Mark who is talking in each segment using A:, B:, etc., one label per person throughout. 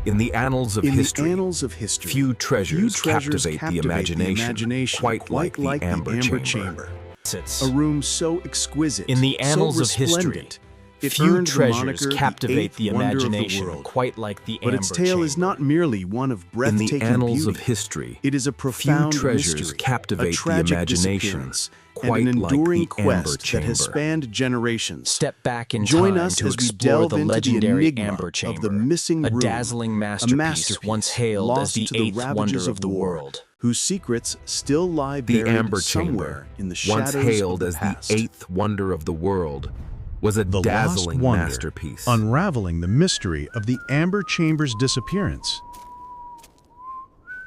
A: In the annals of history, few treasures captivate the imagination quite like the Amber Chamber.
B: A room so exquisite,
A: In the annals
B: so
A: of history,
B: resplendent, it
A: few
B: earned the
A: treasures
B: moniker
A: captivate the
B: eighth wonder of the
A: imagination
B: world.
A: quite like the Amber
B: But its tale is not merely one of
A: In
B: breathtaking
A: the annals
B: beauty.
A: of history,
B: It is a
A: few
B: profound
A: treasures
B: mystery,
A: captivate
B: a
A: the
B: tragic
A: imagination
B: disappearance,
A: quite
B: and an
A: like
B: enduring
A: the Amber
B: quest that has
A: Chamber.
B: spanned generations.
A: Step back in
B: Join
A: time
B: us
A: to
B: as we
A: explore
B: delve
A: the
B: into the
A: legendary
B: enigma
A: Amber
B: of
A: Chamber,
B: the missing
A: a
B: room,
A: dazzling
B: a
A: masterpiece
B: masterpiece
A: once hailed as
B: lost
A: the
B: to the
A: eighth
B: ravages
A: wonder
B: of
A: of the
B: war,
A: world.
B: whose secrets still lie
A: The
B: buried
A: Amber
B: somewhere
A: Chamber,
B: in the
A: once
B: shadows
A: hailed
B: of
A: as
B: the
A: the
B: past.
A: eighth wonder of the world, was a
C: The Lost
A: dazzling
C: Wonder,
A: masterpiece.
C: unraveling the mystery of the Amber Chamber's disappearance.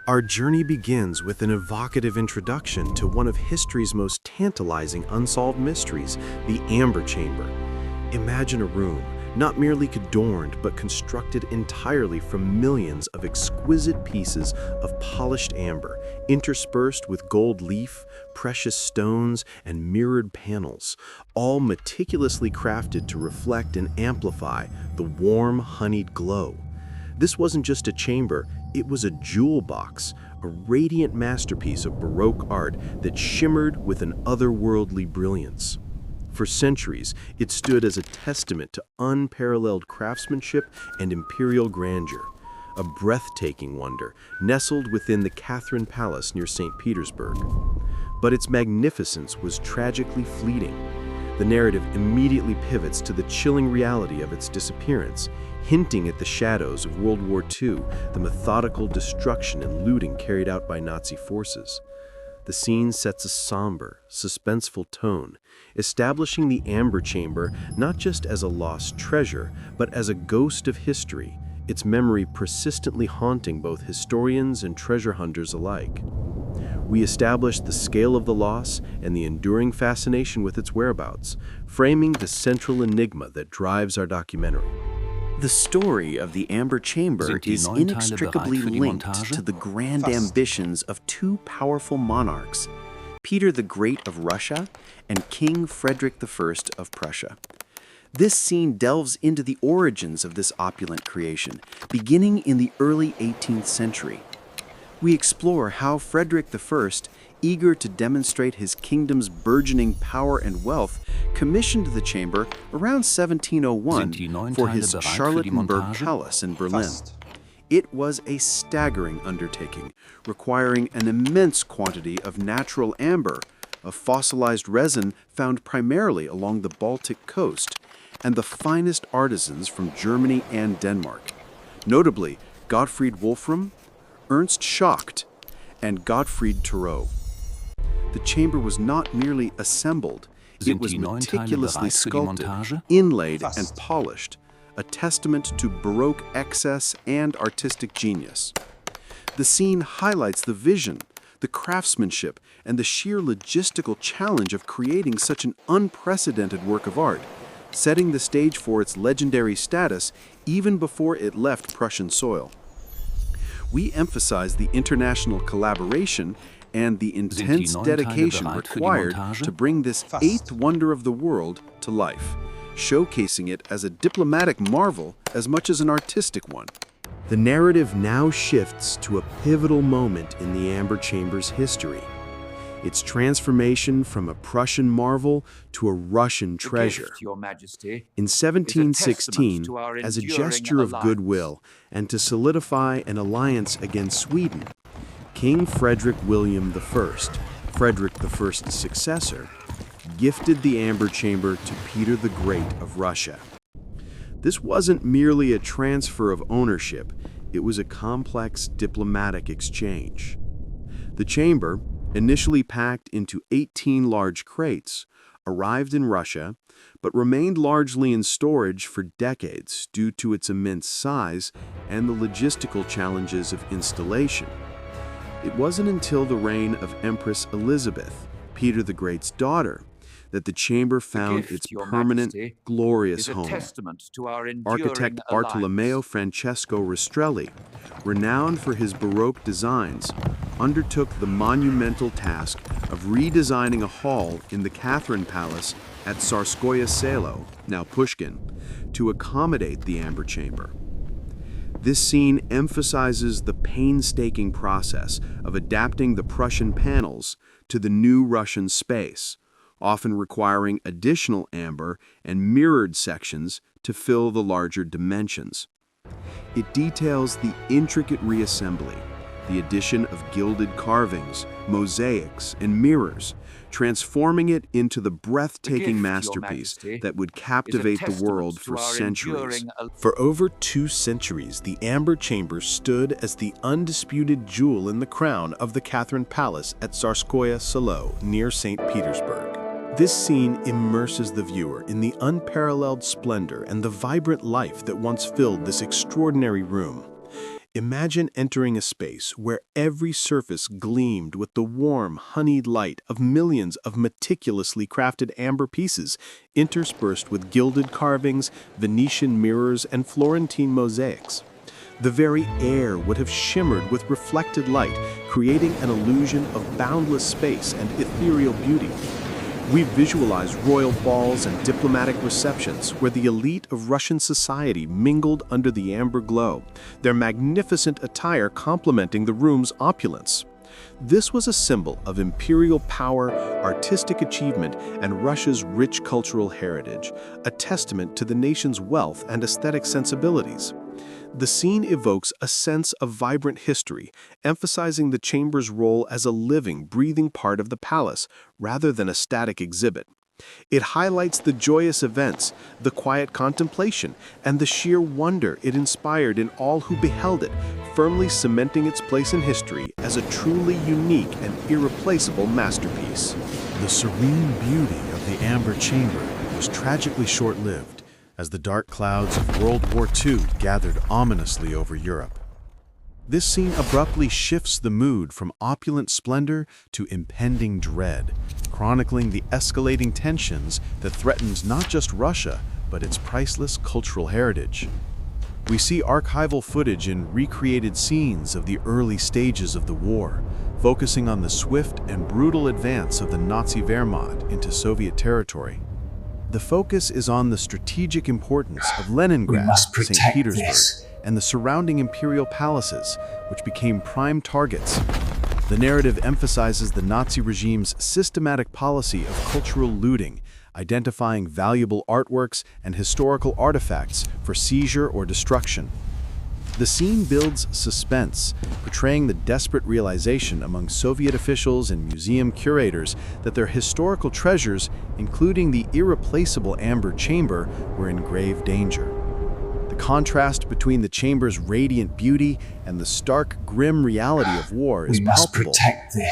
D: Our journey begins with an evocative introduction to one of history's most tantalizing unsolved mysteries, the Amber Chamber. Imagine a room, not merely adorned, but constructed entirely from millions of exquisite pieces of polished amber, interspersed with gold leaf, precious stones, and mirrored panels, all meticulously crafted to reflect and amplify the warm, honeyed glow. This wasn't just a chamber, it was a jewel box, a radiant masterpiece of Baroque art that shimmered with an otherworldly brilliance. For centuries, it stood as a testament to unparalleled craftsmanship and imperial grandeur, a breathtaking wonder nestled within the Catherine Palace near St. Petersburg. But its magnificence was tragically fleeting. The narrative immediately pivots to the chilling reality of its disappearance, hinting at the shadows of World War II, the methodical destruction and looting carried out by Nazi forces. The scene sets a somber, suspenseful tone, establishing the Amber Chamber not just as a lost treasure, but as a ghost of history, its memory persistently haunting both historians and treasure hunters alike. We establish the scale of the loss and the enduring fascination with its whereabouts, framing the central enigma that drives our documentary.
E: The story of the Amber Chamber is inextricably linked to the grand ambitions of two powerful monarchs, Peter the Great of Russia and King Frederick I of Prussia. This scene delves into the origins of this opulent creation, beginning in the early 18th century. We explore how Frederick I, eager to demonstrate his kingdom's burgeoning power and wealth, commissioned the chamber around 1701 for his Charlottenburg Palace in Berlin. It was a staggering undertaking, requiring an immense quantity of natural amber, a fossilized resin found primarily along the Baltic coast, and the finest artisans from Germany and Denmark, notably Gottfried Wolfram, Ernst Schacht, and Gottfried Thoreau. The chamber was not merely assembled, it was meticulously sculpted, inlaid, and polished, a testament to Baroque excess and artistic genius. The scene highlights the vision, the craftsmanship, and the sheer logistical challenge of creating such an unprecedented work of art, setting the stage for its legendary status even before it left Prussian soil. We emphasize the international collaboration and the intense dedication required to bring this eighth wonder of the world to life, showcasing it as a diplomatic marvel as much as an artistic one.
D: The narrative now shifts to a pivotal moment in the Amber Chamber's history. Its transformation from a Prussian marvel to a Russian treasure. In 1716, as a gesture of goodwill and to solidify an alliance against Sweden, King Frederick William I, Frederick I's successor, gifted the Amber Chamber to Peter the Great of Russia. This wasn't merely a transfer of ownership, it was a complex diplomatic exchange. The chamber, initially packed into 18 large crates, arrived in Russia, but remained largely in storage for decades due to its immense size and the logistical challenges of installation. It wasn't until the reign of Empress Elizabeth, Peter the Great's daughter, that the chamber found its permanent, glorious home. Architect Bartolomeo Francesco Rastrelli, renowned for his Baroque designs, undertook the monumental task of redesigning a hall in the Catherine Palace at Tsarskoye Selo, now Pushkin, to accommodate the Amber Chamber. This scene emphasizes the painstaking process of adapting the Prussian panels to the new Russian space, often requiring additional amber and mirrored sections to fill the larger dimensions. It details the intricate reassembly, the addition of gilded carvings, mosaics, and mirrors, transforming it into the breathtaking masterpiece that would captivate the world for centuries. For over 2 centuries, the Amber Chamber stood as the undisputed jewel in the crown of the Catherine Palace at Tsarskoye Selo, near St. Petersburg. This scene immerses the viewer in the unparalleled splendor and the vibrant life that once filled this extraordinary room. Imagine entering a space where every surface gleamed with the warm, honeyed light of millions of meticulously crafted amber pieces, interspersed with gilded carvings, Venetian mirrors, and Florentine mosaics. The very air would have shimmered with reflected light, creating an illusion of boundless space and ethereal beauty. We visualize royal balls and diplomatic receptions where the elite of Russian society mingled under the amber glow, their magnificent attire complementing the room's opulence. This was a symbol of imperial power, artistic achievement, and Russia's rich cultural heritage, a testament to the nation's wealth and aesthetic sensibilities. The scene evokes a sense of vibrant history, emphasizing the chamber's role as a living, breathing part of the palace, rather than a static exhibit. It highlights the joyous events, the quiet contemplation, and the sheer wonder it inspired in all who beheld it, firmly cementing its place in history as a truly unique and irreplaceable masterpiece.
C: The serene beauty of the Amber Chamber was tragically short-lived, as the dark clouds of World War II gathered ominously over Europe. This scene abruptly shifts the mood from opulent splendor to impending dread, chronicling the escalating tensions that threatened not just Russia, but its priceless cultural heritage. We see archival footage in recreated scenes of the early stages of the war, focusing on the swift and brutal advance of the Nazi Wehrmacht into Soviet territory. The focus is on the strategic importance of Leningrad, St. Petersburg, and the surrounding imperial palaces, which became prime targets. The narrative emphasizes the Nazi regime's systematic policy of cultural looting, identifying valuable artworks and historical artifacts for seizure or destruction. The scene builds suspense, portraying the desperate realization among Soviet officials and museum curators that their historical treasures, including the irreplaceable Amber Chamber, were in grave danger. The contrast between the chamber's radiant beauty and the stark, grim reality of war is palpable,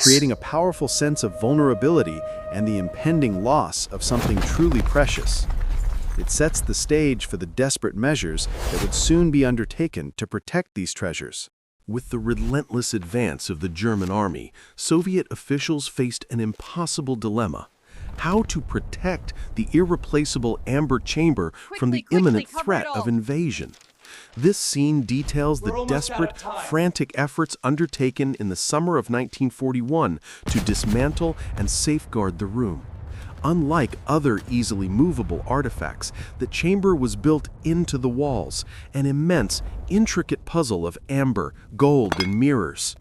C: creating a powerful sense of vulnerability and the impending loss of something truly precious. It sets the stage for the desperate measures that would soon be undertaken to protect these treasures. With the relentless advance of the German army, Soviet officials faced an impossible dilemma: how to protect the irreplaceable Amber Chamber from the imminent threat of invasion. This scene details the desperate, frantic efforts undertaken in the summer of 1941 to dismantle and safeguard the room. Unlike other easily movable artifacts, the chamber was built into the walls, an immense, intricate puzzle of amber, gold, and mirrors.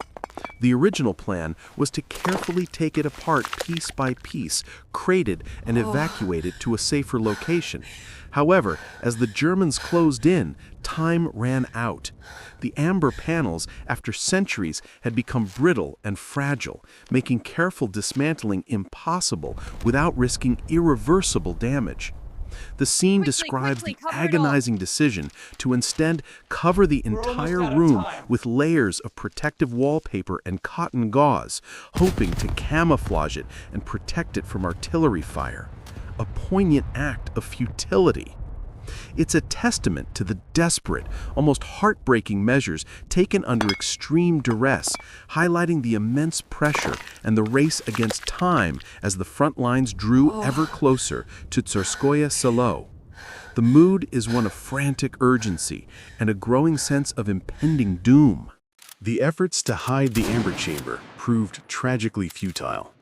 C: The original plan was to carefully take it apart piece by piece, crate it, and evacuate it to a safer location. However, as the Germans closed in, time ran out. The amber panels, after centuries, had become brittle and fragile, making careful dismantling impossible without risking irreversible damage. The scene describes the agonizing decision to instead cover the entire room with layers of protective wallpaper and cotton gauze, hoping to camouflage it and protect it from artillery fire. A poignant act of futility. It's a testament to the desperate, almost heartbreaking measures taken under extreme duress, highlighting the immense pressure and the race against time as the front lines drew ever closer to Tsarskoye Selo. The mood is one of frantic urgency and a growing sense of impending doom. The efforts to hide the Amber Chamber proved tragically futile.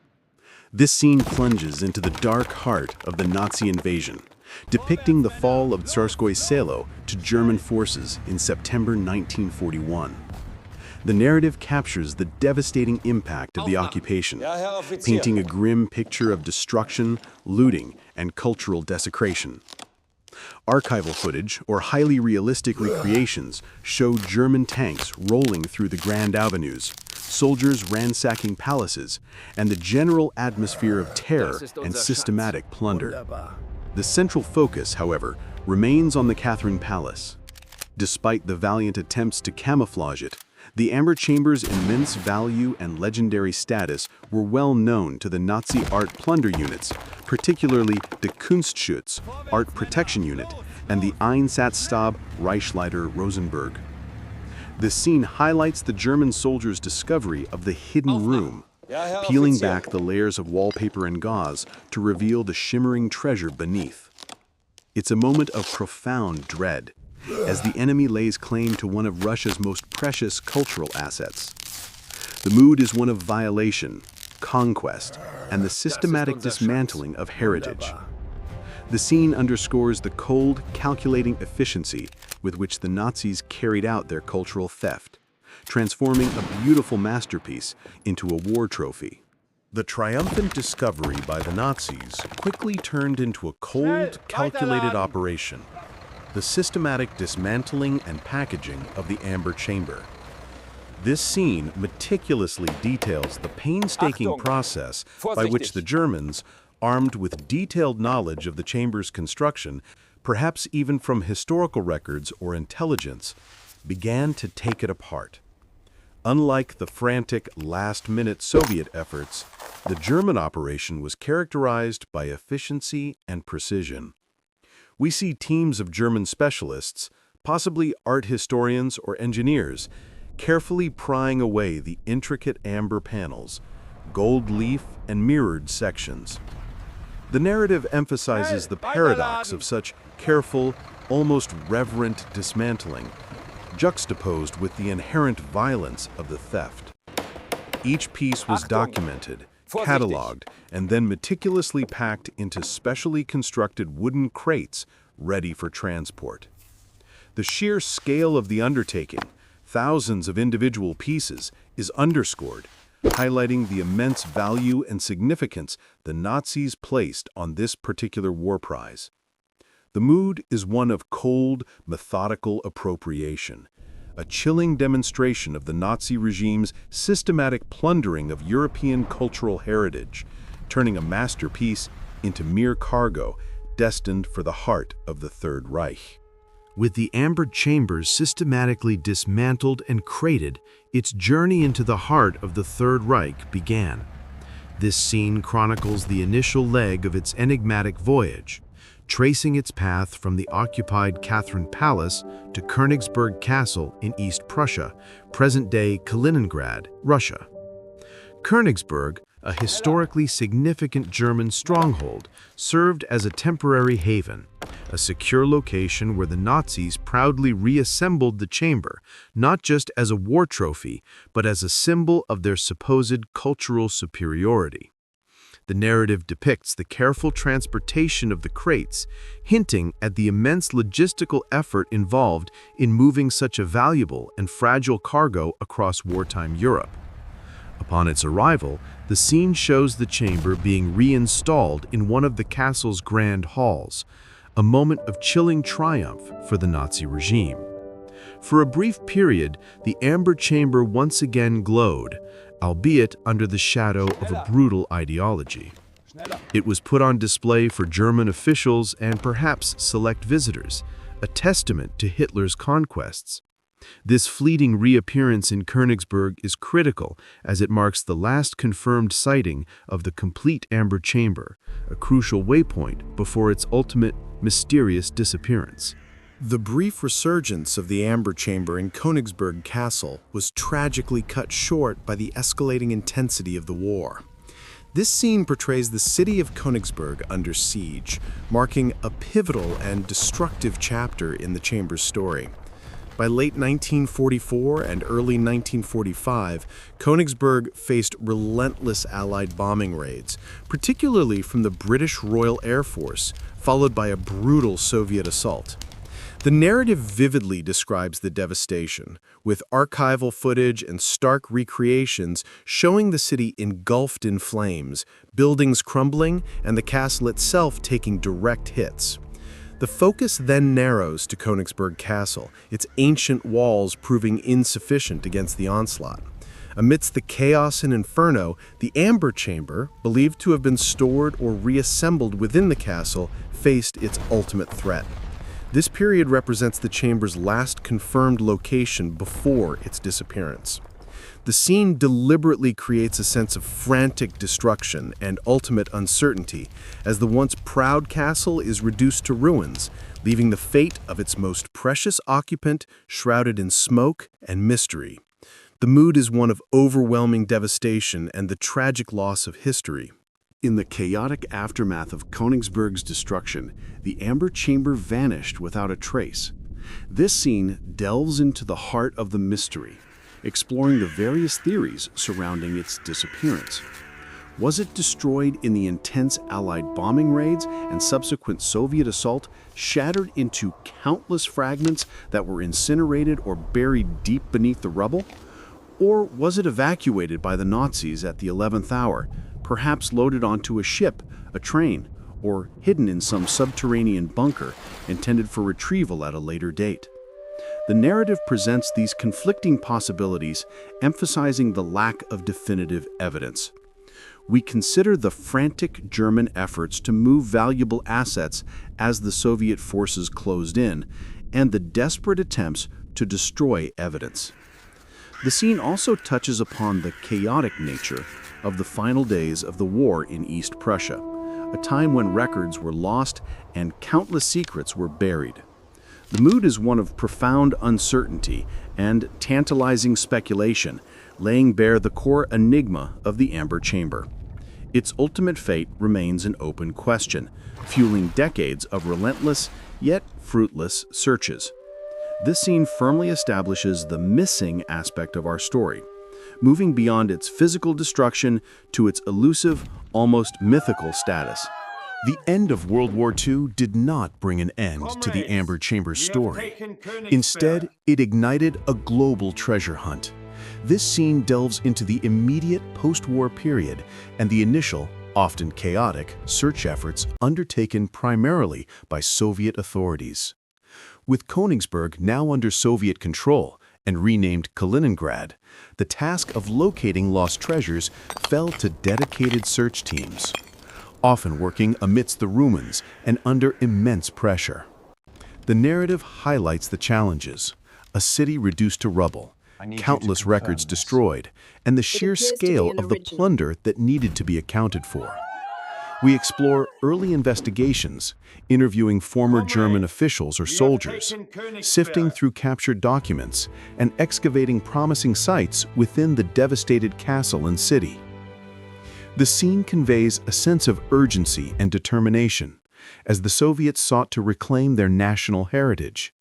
C: This scene plunges into the dark heart of the Nazi invasion,
B: depicting the fall of Tsarskoye Selo to German forces in September 1941. The narrative captures the devastating impact of the occupation, painting a grim picture of destruction, looting, and cultural desecration. Archival footage, or highly realistic recreations, show German tanks rolling through the grand avenues, soldiers ransacking palaces, and the general atmosphere of terror and systematic plunder. The central focus, however, remains on the Catherine Palace. Despite the valiant attempts to camouflage it, the Amber Chamber's immense value and legendary status were well known to the Nazi art plunder units, particularly the Kunstschutz, Art Protection Unit, and the Einsatzstab Reichsleiter Rosenberg. This scene highlights the German soldiers' discovery of the hidden room, peeling back the layers of wallpaper and gauze to reveal the shimmering treasure beneath. It's a moment of profound dread, as the enemy lays claim to one of Russia's most precious cultural assets. The mood is one of violation, conquest, and the systematic dismantling of heritage. The scene underscores the cold, calculating efficiency with which the Nazis carried out their cultural theft, transforming a beautiful masterpiece into a war trophy.
C: The triumphant discovery by the Nazis quickly turned into a cold, calculated operation, the systematic dismantling and packaging of the Amber Chamber. This scene meticulously details the painstaking process by which the Germans, armed with detailed knowledge of the chamber's construction, perhaps even from historical records or intelligence, began to take it apart. Unlike the frantic, last-minute Soviet efforts, the German operation was characterized by efficiency and precision. We see teams of German specialists, possibly art historians or engineers, carefully prying away the intricate amber panels, gold leaf, and mirrored sections. The narrative emphasizes the paradox of such careful, almost reverent dismantling, juxtaposed with the inherent violence of the theft. Each piece was documented, cataloged, and then meticulously packed into specially constructed wooden crates ready for transport. The sheer scale of the undertaking, thousands of individual pieces, is underscored, highlighting the immense value and significance the Nazis placed on this particular war prize. The mood is one of cold, methodical appropriation, a chilling demonstration of the Nazi regime's systematic plundering of European cultural heritage, turning a masterpiece into mere cargo destined for the heart of the Third Reich.
B: With the Amber Chambers systematically dismantled and crated, its journey into the heart of the Third Reich began. This scene chronicles the initial leg of its enigmatic voyage, tracing its path from the occupied Catherine Palace to Königsberg Castle in East Prussia, present-day Kaliningrad, Russia. Königsberg, a historically significant German stronghold, served as a temporary haven, a secure location where the Nazis proudly reassembled the chamber, not just as a war trophy, but as a symbol of their supposed cultural superiority. The narrative depicts the careful transportation of the crates, hinting at the immense logistical effort involved in moving such a valuable and fragile cargo across wartime Europe. Upon its arrival, the scene shows the chamber being reinstalled in one of the castle's grand halls, a moment of chilling triumph for the Nazi regime. For a brief period, the Amber Chamber once again glowed, albeit under the shadow of a brutal ideology. It was put on display for German officials and perhaps select visitors, a testament to Hitler's conquests. This fleeting reappearance in Königsberg is critical as it marks the last confirmed sighting of the complete Amber Chamber, a crucial waypoint before its ultimate mysterious disappearance.
C: The brief resurgence of the Amber Chamber in Königsberg Castle was tragically cut short by the escalating intensity of the war. This scene portrays the city of Königsberg under siege, marking a pivotal and destructive chapter in the Chamber's story. By late 1944 and early 1945, Königsberg faced relentless Allied bombing raids, particularly from the British Royal Air Force, followed by a brutal Soviet assault. The narrative vividly describes the devastation, with archival footage and stark recreations showing the city engulfed in flames, buildings crumbling, and the castle itself taking direct hits. The focus then narrows to Königsberg Castle, its ancient walls proving insufficient against the onslaught. Amidst the chaos and inferno, the Amber Chamber, believed to have been stored or reassembled within the castle, faced its ultimate threat. This period represents the chamber's last confirmed location before its disappearance. The scene deliberately creates a sense of frantic destruction and ultimate uncertainty, as the once proud castle is reduced to ruins, leaving the fate of its most precious occupant shrouded in smoke and mystery. The mood is one of overwhelming devastation and the tragic loss of history.
A: In the chaotic aftermath of Königsberg's destruction, the Amber Chamber vanished without a trace. This scene delves into the heart of the mystery, exploring the various theories surrounding its disappearance. Was it destroyed in the intense Allied bombing raids and subsequent Soviet assault, shattered into countless fragments that were incinerated or buried deep beneath the rubble? Or was it evacuated by the Nazis at the 11th hour, perhaps loaded onto a ship, a train, or hidden in some subterranean bunker intended for retrieval at a later date? The narrative presents these conflicting possibilities, emphasizing the lack of definitive evidence. We consider the frantic German efforts to move valuable assets as the Soviet forces closed in, and the desperate attempts to destroy evidence. The scene also touches upon the chaotic nature of the final days of the war in East Prussia, a time when records were lost and countless secrets were buried. The mood is one of profound uncertainty and tantalizing speculation, laying bare the core enigma of the Amber Chamber. Its ultimate fate remains an open question, fueling decades of relentless yet fruitless searches. This scene firmly establishes the missing aspect of our story, moving beyond its physical destruction to its elusive, almost mythical status.
B: The end of World War II did not bring an end to the Amber Chamber story. Instead, it ignited a global treasure hunt. This scene delves into the immediate post-war period and the initial, often chaotic, search efforts undertaken primarily by Soviet authorities. With Königsberg now under Soviet control and renamed Kaliningrad, the task of locating lost treasures fell to dedicated search teams, often working amidst the ruins and under immense pressure. The narrative highlights the challenges: a city reduced to rubble, countless records destroyed, and the sheer scale of the plunder that needed to be accounted for. We explore early investigations, interviewing former German officials or soldiers, sifting through captured documents, and excavating promising sites within the devastated castle and city. The scene conveys a sense of urgency and determination, as the Soviets sought to reclaim their national heritage.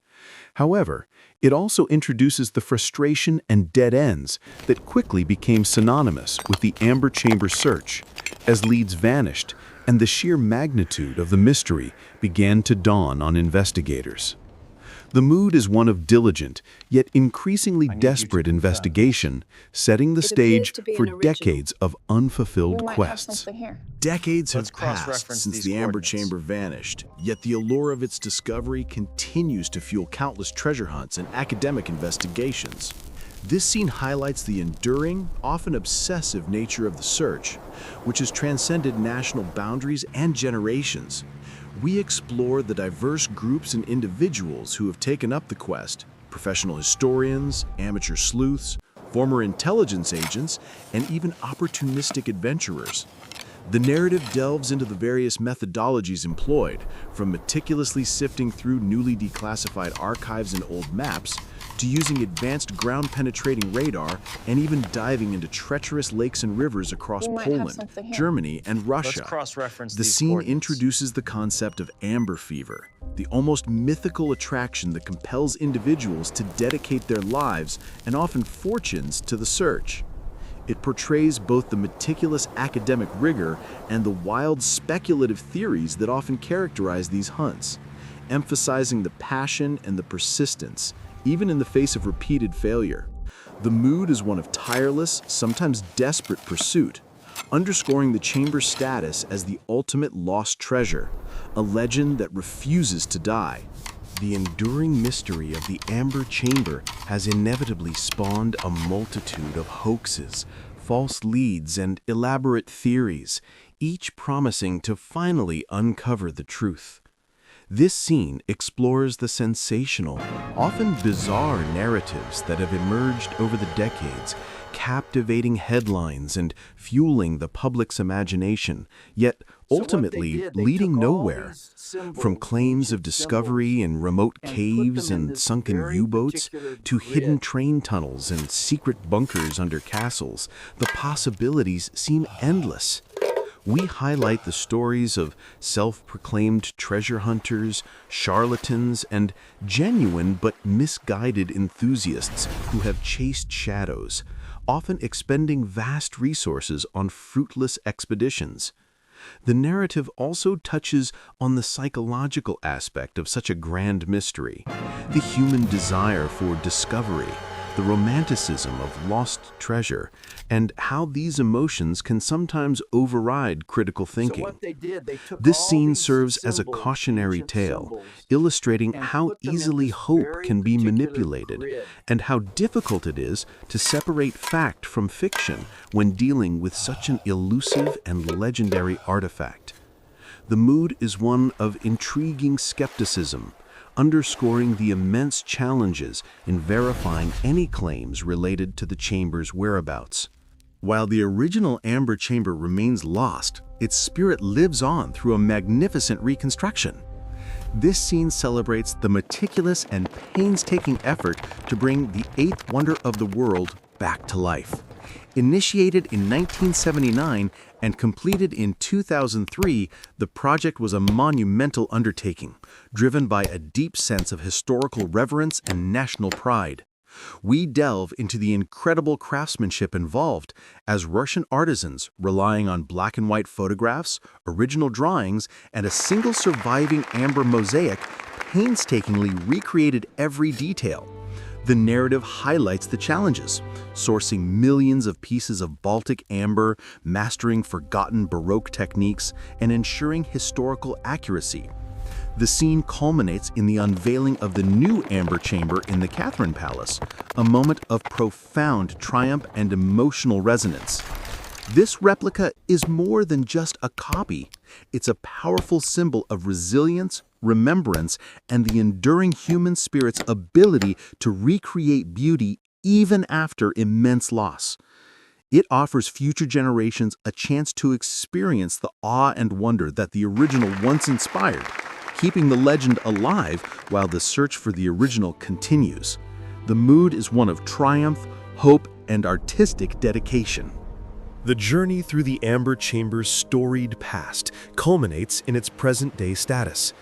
B: However, it also introduces the frustration and dead ends that quickly became synonymous with the Amber Chamber search, as leads vanished and the sheer magnitude of the mystery began to dawn on investigators. The mood is one of diligent, yet increasingly desperate investigation, setting the stage for decades of unfulfilled quests.
A: Decades have passed since the Amber Chamber vanished, yet the allure of its discovery continues to fuel countless treasure hunts and academic investigations. This scene highlights the enduring, often obsessive nature of the search, which has transcended national boundaries and generations. We explore the diverse groups and individuals who have taken up the quest: professional historians, amateur sleuths, former intelligence agents, and even opportunistic adventurers. The narrative delves into the various methodologies employed, from meticulously sifting through newly declassified archives and old maps, to using advanced ground-penetrating radar and even diving into treacherous lakes and rivers across Poland, Germany, and Russia.
F: Let's cross-reference
A: The
F: these
A: scene
F: coordinates.
A: introduces the concept of amber fever,
C: the almost mythical attraction that compels individuals to dedicate their lives and often fortunes to the search. It portrays both the meticulous academic rigor and the wild speculative theories that often characterize these hunts, emphasizing the passion and the persistence, even in the face of repeated failure. The mood is one of tireless, sometimes desperate pursuit, underscoring the chamber's status as the ultimate lost treasure, a legend that refuses to die. The enduring mystery of the Amber Chamber has inevitably spawned a multitude of hoaxes, false leads, and elaborate theories, each promising to finally uncover the truth. This scene explores the sensational, often bizarre narratives that have emerged over the decades, captivating headlines and fueling the public's imagination, yet ultimately leading nowhere. From claims of discovery in remote caves and sunken U-boats to hidden train tunnels and secret bunkers under castles, the possibilities seem endless. We highlight the stories of self-proclaimed treasure hunters, charlatans, and genuine but misguided enthusiasts who have chased shadows, often expending vast resources on fruitless expeditions. The narrative also touches on the psychological aspect of such a grand mystery, the human desire for discovery, the romanticism of lost treasure, and how these emotions can sometimes override critical thinking. This scene serves as a cautionary tale, illustrating how easily hope can be manipulated and how difficult it is to separate fact from fiction when dealing with such an elusive and legendary artifact. The mood is one of intriguing skepticism, underscoring the immense challenges in verifying any claims related to the chamber's whereabouts. While the original Amber Chamber remains lost, its spirit lives on through a magnificent reconstruction. This scene celebrates the meticulous and painstaking effort to bring the eighth wonder of the world back to life. Initiated in 1979 and completed in 2003, the project was a monumental undertaking, driven by a deep sense of historical reverence and national pride. We delve into the incredible craftsmanship involved as Russian artisans, relying on black and white photographs, original drawings, and a single surviving amber mosaic, painstakingly recreated every detail. The narrative highlights the challenges, sourcing millions of pieces of Baltic amber, mastering forgotten Baroque techniques, and ensuring historical accuracy. The scene culminates in the unveiling of the new Amber Chamber in the Catherine Palace, a moment of profound triumph and emotional resonance. This replica is more than just a copy. It's a powerful symbol of resilience, remembrance, and the enduring human spirit's ability to recreate beauty even after immense loss. It offers future generations a chance to experience the awe and wonder that the original once inspired, keeping the legend alive while the search for the original continues. The mood is one of triumph, hope, and artistic dedication.
D: The journey through the Amber Chamber's storied past culminates in its present-day status.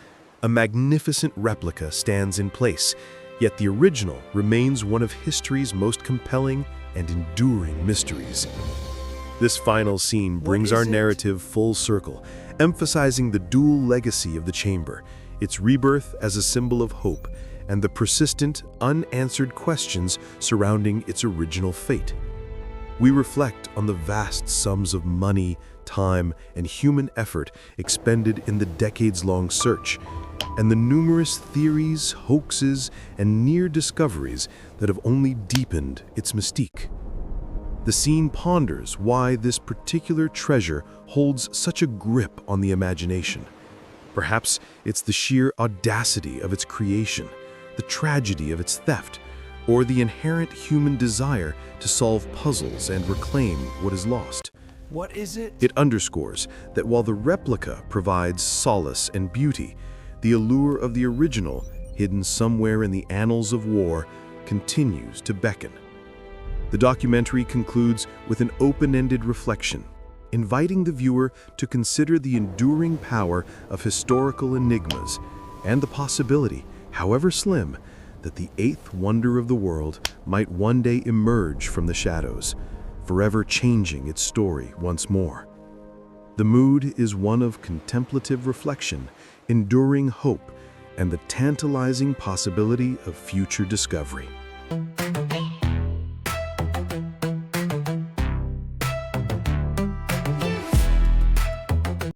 D: A magnificent replica stands in place, yet the original remains one of history's most compelling and enduring mysteries. This final scene brings our narrative full circle, emphasizing the dual legacy of the chamber, its rebirth as a symbol of hope, and the persistent, unanswered questions surrounding its original fate. We reflect on the vast sums of money, time, and human effort expended in the decades-long search, and the numerous theories, hoaxes, and near discoveries that have only deepened its mystique. The scene ponders why this particular treasure holds such a grip on the imagination. Perhaps it's the sheer audacity of its creation, the tragedy of its theft, or the inherent human desire to solve puzzles and reclaim what is lost.
F: What is it?
D: It underscores that while the replica provides solace and beauty, the allure of the original, hidden somewhere in the annals of war, continues to beckon. The documentary concludes with an open-ended reflection, inviting the viewer to consider the enduring power of historical enigmas
C: and the possibility, however slim, that the eighth wonder of the world might one day emerge from the shadows, forever changing its story once more. The mood is one of contemplative reflection, enduring hope, and the tantalizing possibility of future discovery.